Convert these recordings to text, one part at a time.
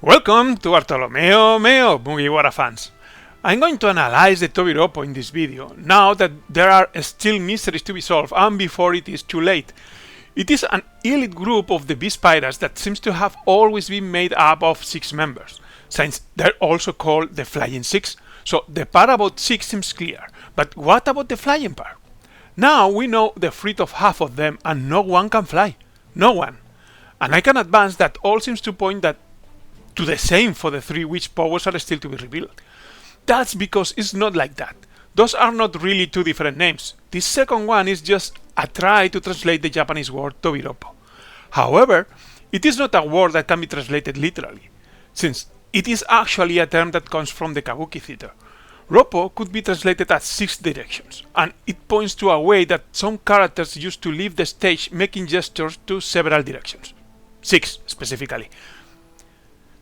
Welcome to Bartolomeo Meo, Mugiwara fans. I'm going to analyze the Tobiroppo in this video, now that there are still mysteries to be solved and before it is too late. It is an elite group of the Beast Pirates that seems to have always been made up of 6 members, since they're also called the Flying Six, so the part about 6 seems clear, but what about the flying part? Now we know the fleet of half of them and no one can fly. No one. And I can advance that all seems to point to the same for the 3 which powers are still to be revealed. That's because it's not like that. Those are not really 2 different names. This second one is just a try to translate the Japanese word Tobiroppo. However, it is not a word that can be translated literally, since it is actually a term that comes from the Kabuki theater. Roppo could be translated as 6 directions, and it points to a way that some characters used to leave the stage making gestures to several directions. 6 specifically.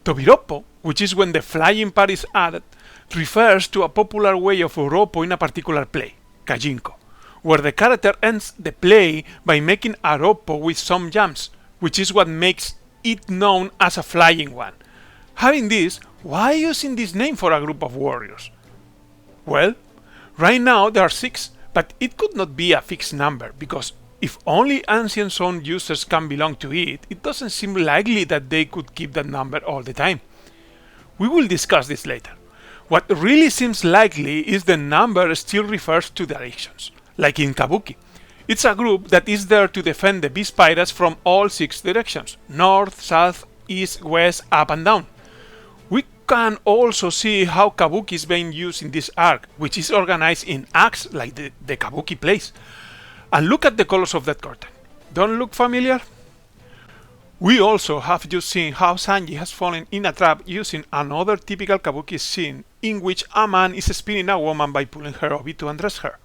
Tobiroppo, which is when the flying part is added, refers to a popular way of roppo in a particular play, kajinko, where the character ends the play by making a roppo with some jumps, which is what makes it known as a flying one. Having this, why using this name for a group of warriors? Well, right now there are 6, but it could not be a fixed number, because if only Ancient Zone users can belong to it, it doesn't seem likely that they could keep that number all the time. We will discuss this later. What really seems likely is the number still refers to directions, like in Kabuki. It's a group that is there to defend the Beast Pirates from all 6 directions, north, south, east, west, up and down. We can also see how Kabuki is being used in this arc, which is organized in acts like the Kabuki plays. And look at the colors of that curtain. Don't look familiar? We also have just seen how Sanji has fallen in a trap using another typical Kabuki scene in which a man is spinning a woman by pulling her obi to undress her.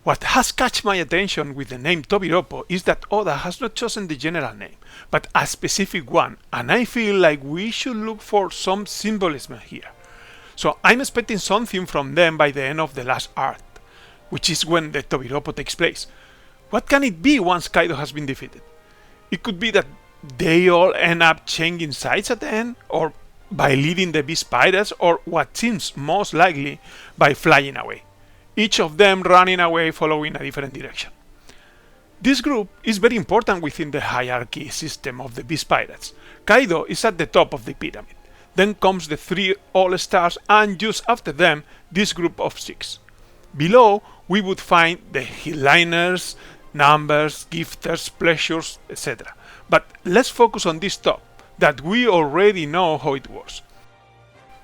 What has catch my attention with the name Tobiroppo is that Oda has not chosen the general name, but a specific one, and I feel like we should look for some symbolism here. So I'm expecting something from them by the end of the last arc, which is when the Tobiroppo takes place. What can it be once Kaido has been defeated? It could be that they all end up changing sides at the end, or by leading the Beast Pirates, or what seems most likely, by flying away. Each of them running away following a different direction. This group is very important within the hierarchy system of the Beast Pirates. Kaido is at the top of the pyramid. Then comes the 3 All-Stars, and just after them, this group of 6. Below, we would find the headliners, numbers, gifters, pleasures, etc. But let's focus on this top, that we already know how it works.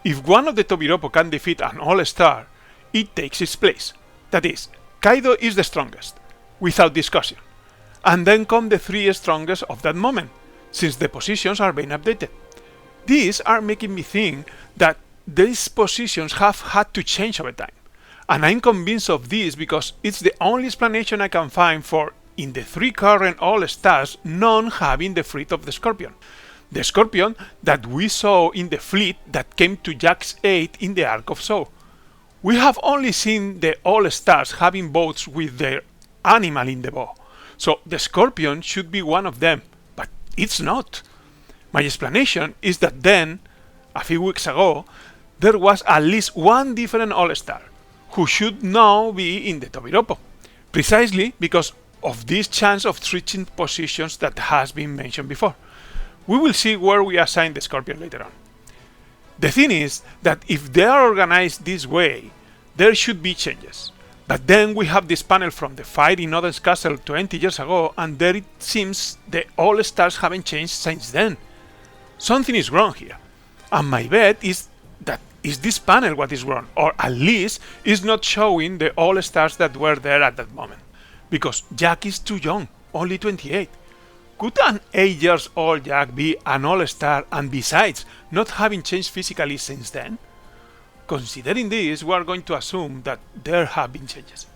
If one of the Tobiroppo can defeat an All-Star, it takes its place. That is, Kaido is the strongest, without discussion. And then come the 3 strongest of that moment, since the positions are being updated. These are making me think that these positions have had to change over time. And I'm convinced of this because it's the only explanation I can find for, in the 3 current All-Stars, none having the fleet of the Scorpion. The Scorpion that we saw in the fleet that came to Jack's aid in the Arc of Zou. We have only seen the All-Stars having boats with their animal in the bow, so the Scorpion should be one of them, but it's not. My explanation is that then, a few weeks ago, there was at least one different All-Star, who should now be in the Tobiroppo, precisely because of this chance of switching positions that has been mentioned before. We will see where we assign the Scorpion later on. The thing is that if they are organized this way, there should be changes. But then we have this panel from the fight in Oden's castle 20 years ago, and there it seems the All-Stars haven't changed since then. Something is wrong here, and my bet is that is this panel what is wrong, or at least is not showing the All-Stars that were there at that moment. Because Jack is too young, only 28. Could an 8 years old Jack be an All-Star and besides not having changed physically since then? Considering this, we are going to assume that there have been changes.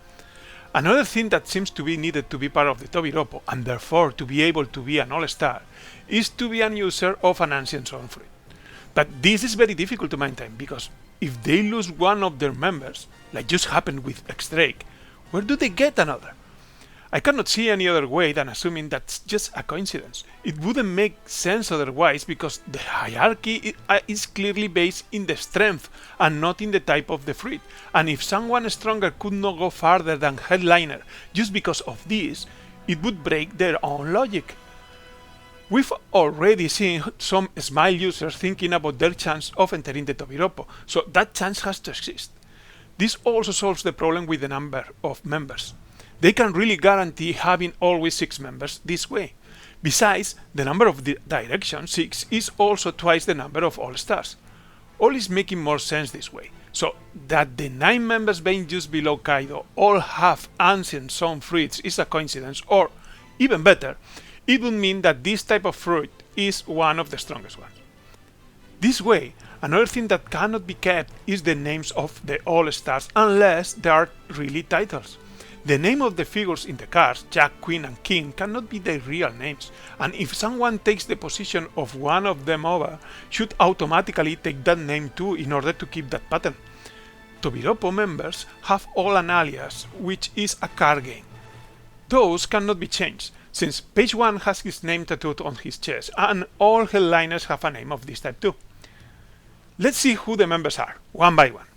Another thing that seems to be needed to be part of the Tobiroppo, and therefore to be able to be an All-Star, is to be a user of an Ancient Zone fleet. But this is very difficult to maintain, because if they lose one of their members, like just happened with X-Drake, where do they get another? I cannot see any other way than assuming that's just a coincidence. It wouldn't make sense otherwise because the hierarchy is clearly based in the strength and not in the type of the fruit. And if someone stronger could not go farther than headliner just because of this, it would break their own logic. We've already seen some Smile users thinking about their chance of entering the Tobiroppo, so that chance has to exist. This also solves the problem with the number of members. They can really guarantee having always 6 members this way. Besides, the number of the direction 6 is also twice the number of all-stars. All is making more sense this way. So that the 9 members being just below Kaido all have ancient some fruits is a coincidence, or even better, it would mean that this type of fruit is one of the strongest ones. This way, another thing that cannot be kept is the names of the all-stars unless they are really titles. The name of the figures in the cards, Jack, Queen and King, cannot be their real names, and if someone takes the position of one of them over, should automatically take that name too in order to keep that pattern. Tobiroppo members have all an alias, which is a card game. Those cannot be changed, since page 1 has his name tattooed on his chest, and all headliners have a name of this type too. Let's see who the members are, one by one.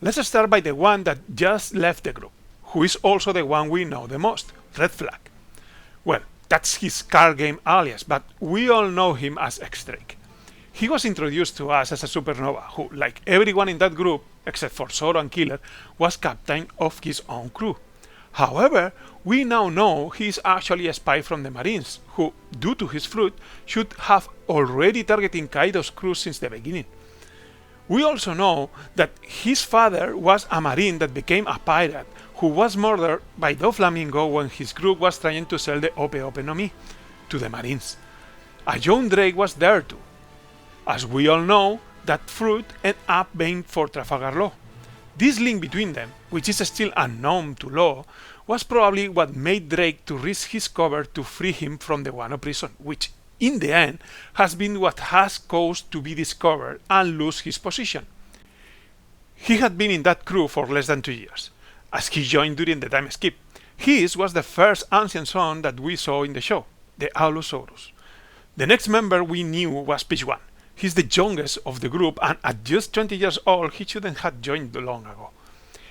Let's start by the one that just left the group, who is also the one we know the most, Red Flag. Well, that's his card game alias, but we all know him as X-Drake. He was introduced to us as a supernova who, like everyone in that group, except for Zoro and Killer, was captain of his own crew. However, we now know he is actually a spy from the Marines, who, due to his fruit, should have already targeting Kaido's crew since the beginning. We also know that his father was a Marine that became a pirate, who was murdered by Doflamingo when his group was trying to sell the Ope Ope no Mi to the Marines. A young Drake was there too. As we all know, that fruit ended up being for Trafalgar Law. This link between them, which is still unknown to Law, was probably what made Drake to risk his cover to free him from the Wano prison, which in the end has been what has caused to be discovered and lose his position. He had been in that crew for less than 2 years, as he joined during the time skip. His was the first ancient son that we saw in the show, the Allosaurus. The next member we knew was Page 1. He's the youngest of the group, and at just 20 years old he shouldn't have joined long ago.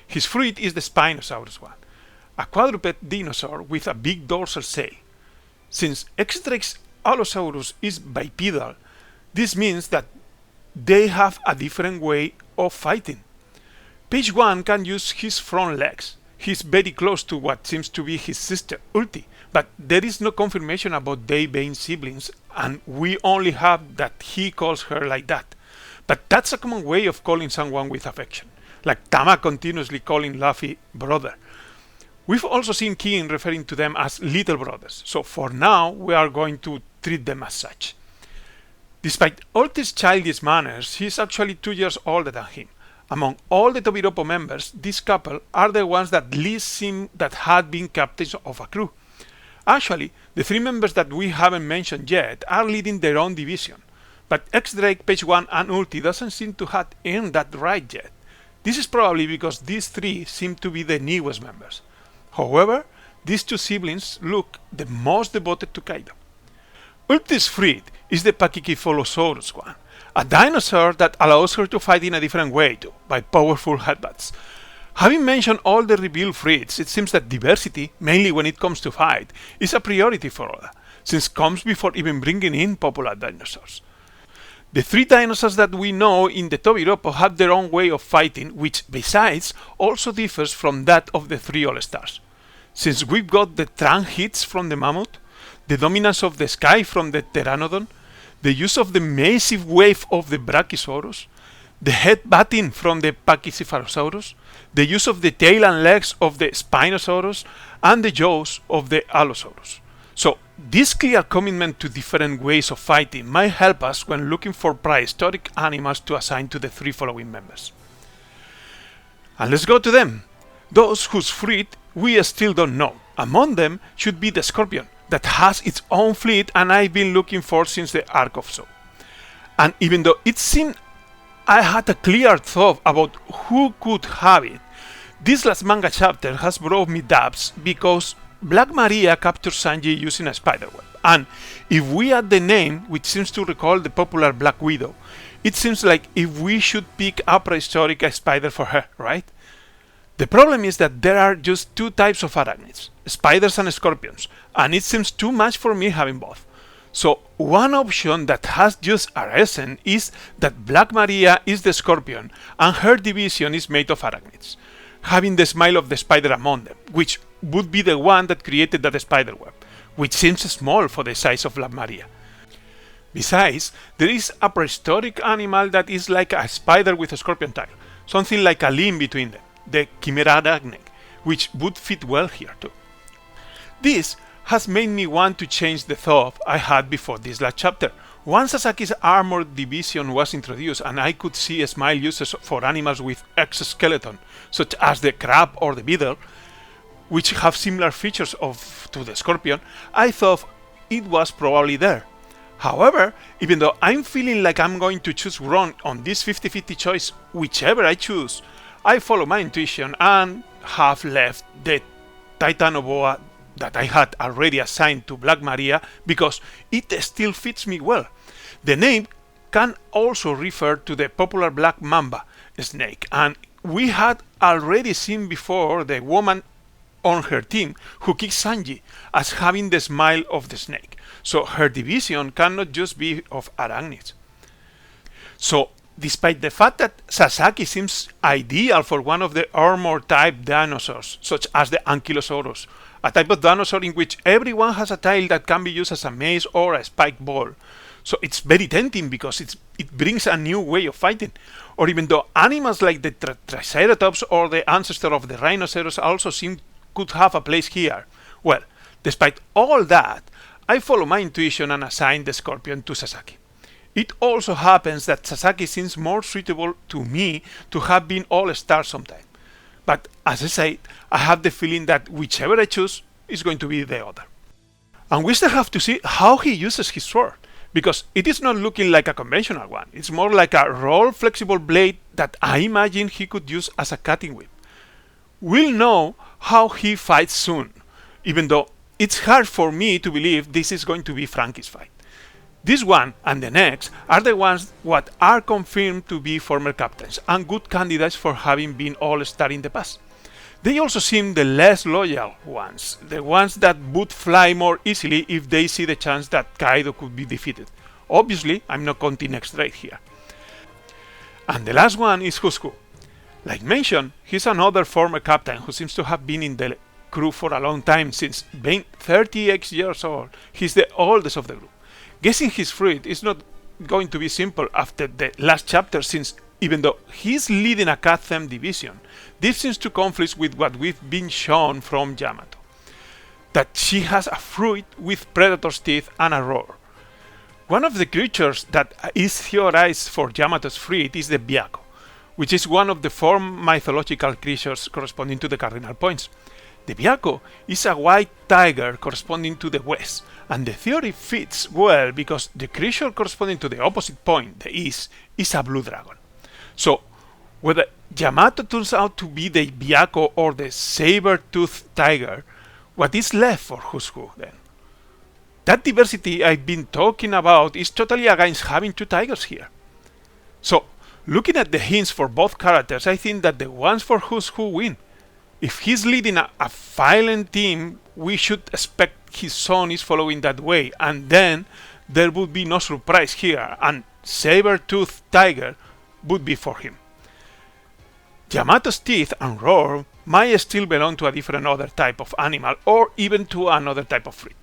His fruit is the Spinosaurus one, a quadruped dinosaur with a big dorsal sail. Since X-Drake's Allosaurus is bipedal, this means that they have a different way of fighting. Page 1 can use his front legs. He's very close to what seems to be his sister, Ulti, but there is no confirmation about they being siblings, and we only have that he calls her like that. But that's a common way of calling someone with affection, like Tama continuously calling Luffy brother. We've also seen King referring to them as little brothers, so for now we are going to treat them as such. Despite Ulti's childish manners, he is actually 2 years older than him. Among all the Tobiroppo members, this couple are the ones that least seem that had been captains of a crew. Actually, the 3 members that we haven't mentioned yet are leading their own division, but X-Drake, Page 1 and Ulti doesn't seem to have earned that right yet. This is probably because these 3 seem to be the newest members. However, these 2 siblings look the most devoted to Kaido. Ulti's fruit is the Pachycephalosaurus one, a dinosaur that allows her to fight in a different way too, by powerful headbutts. Having mentioned all the revealed fruits, it seems that diversity, mainly when it comes to fight, is a priority for Oda, since it comes before even bringing in popular dinosaurs. The 3 dinosaurs that we know in the Tobiroppo have their own way of fighting, which besides also differs from that of the 3 All-Stars. Since we've got the trunk hits from the Mammoth, the dominance of the sky from the Pteranodon, the use of the massive wave of the Brachiosaurus, the head-batting from the Pachycephalosaurus, the use of the tail and legs of the Spinosaurus, and the jaws of the Allosaurus. So, this clear commitment to different ways of fighting might help us when looking for prehistoric animals to assign to the 3 following members. And let's go to them, those whose fruit we still don't know. Among them should be the Scorpion, that has its own fleet and I've been looking for since the Arc of Soul. And even though it seemed I had a clear thought about who could have it, this last manga chapter has brought me doubts because Black Maria captures Sanji using a spiderweb, and if we add the name, which seems to recall the popular Black Widow, it seems like if we should pick a prehistoric spider for her, right? The problem is that there are just two types of arachnids, spiders and scorpions, and it seems too much for me having both. So one option that has just arisen is that Black Maria is the scorpion and her division is made of arachnids, having the smile of the spider among them, which would be the one that created that spider web, which seems small for the size of Black Maria. Besides, there is a prehistoric animal that is like a spider with a scorpion tail, something like a limb between them, the Chimera arachnid, which would fit well here too. This has made me want to change the thought I had before this last chapter. Once Sasaki's armored division was introduced and I could see smile uses for animals with exoskeleton, such as the crab or the beetle, which have similar features to the scorpion, I thought it was probably there. However, even though I'm feeling like I'm going to choose wrong on this 50-50 choice, whichever I choose, I follow my intuition and have left the Titanoboa that I had already assigned to Black Maria because it still fits me well. The name can also refer to the popular black mamba snake, and we had already seen before the woman on her team who kicked Sanji as having the smile of the snake, so her division cannot just be of arachnids. So despite the fact that Sasaki seems ideal for one of the armor type dinosaurs, such as the Ankylosaurus, a type of dinosaur in which everyone has a tail that can be used as a mace or a spike ball. So it's very tempting because it brings a new way of fighting. Or even though animals like the Triceratops or the ancestor of the rhinoceros also could have a place here. Well, despite all that, I follow my intuition and assign the scorpion to Sasaki. It also happens that Sasaki seems more suitable to me to have been all-star sometime. But as I said, I have the feeling that whichever I choose is going to be the other. And we still have to see how he uses his sword, because it is not looking like a conventional one. It's more like a roll flexible blade that I imagine he could use as a cutting whip. We'll know how he fights soon, even though it's hard for me to believe this is going to be Frankie's fight. This one and the next are the ones what are confirmed to be former captains and good candidates for having been all-star in the past. They also seem the less loyal ones, the ones that would fly more easily if they see the chance that Kaido could be defeated. Obviously, I'm not counting X-Drake here. And the last one is Husku. Like mentioned, he's another former captain who seems to have been in the crew for a long time. Since being 38 years old, he's the oldest of the group. Guessing his fate is not going to be simple after the last chapter, since even though he's leading a Cat-Them division, this seems to conflict with what we've been shown from Yamato. That she has a fruit with Predator's teeth and a roar. One of the creatures that is theorized for Yamato's fruit is the Byakko, which is one of the 4 mythological creatures corresponding to the cardinal points. The Byakko is a white tiger corresponding to the west, and the theory fits well because the creature corresponding to the opposite point, the east, is a blue dragon. So, whether Yamato turns out to be the Byakko or the saber-toothed tiger, what is left for Husku then? That diversity I've been talking about is totally against having 2 tigers here. So, looking at the hints for both characters, I think that the ones for Husku win. If he's leading a violent team, we should expect his son is following that way, and then there would be no surprise here, and saber-toothed tiger would be for him. Yamato's teeth and roar might still belong to a different other type of animal, or even to another type of fruit.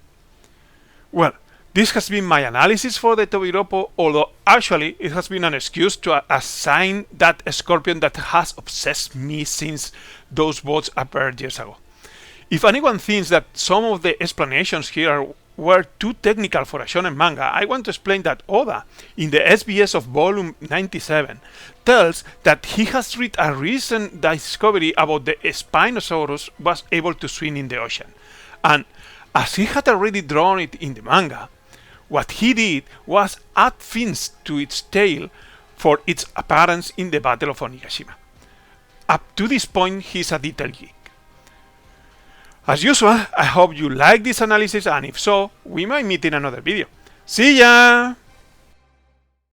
Well, this has been my analysis for the Tobiroppo, although actually it has been an excuse to assign that scorpion that has obsessed me since those boats appeared years ago. If anyone thinks that some of the explanations here were too technical for a shonen manga, I want to explain that Oda, in the SBS of volume 97, tells that he has read a recent discovery about the Spinosaurus was able to swim in the ocean. And as he had already drawn it in the manga, what he did was add fins to its tail for its appearance in the Battle of Onigashima. Up to this point, he's a detail geek. As usual, I hope you like this analysis, and if so, we might meet in another video. See ya!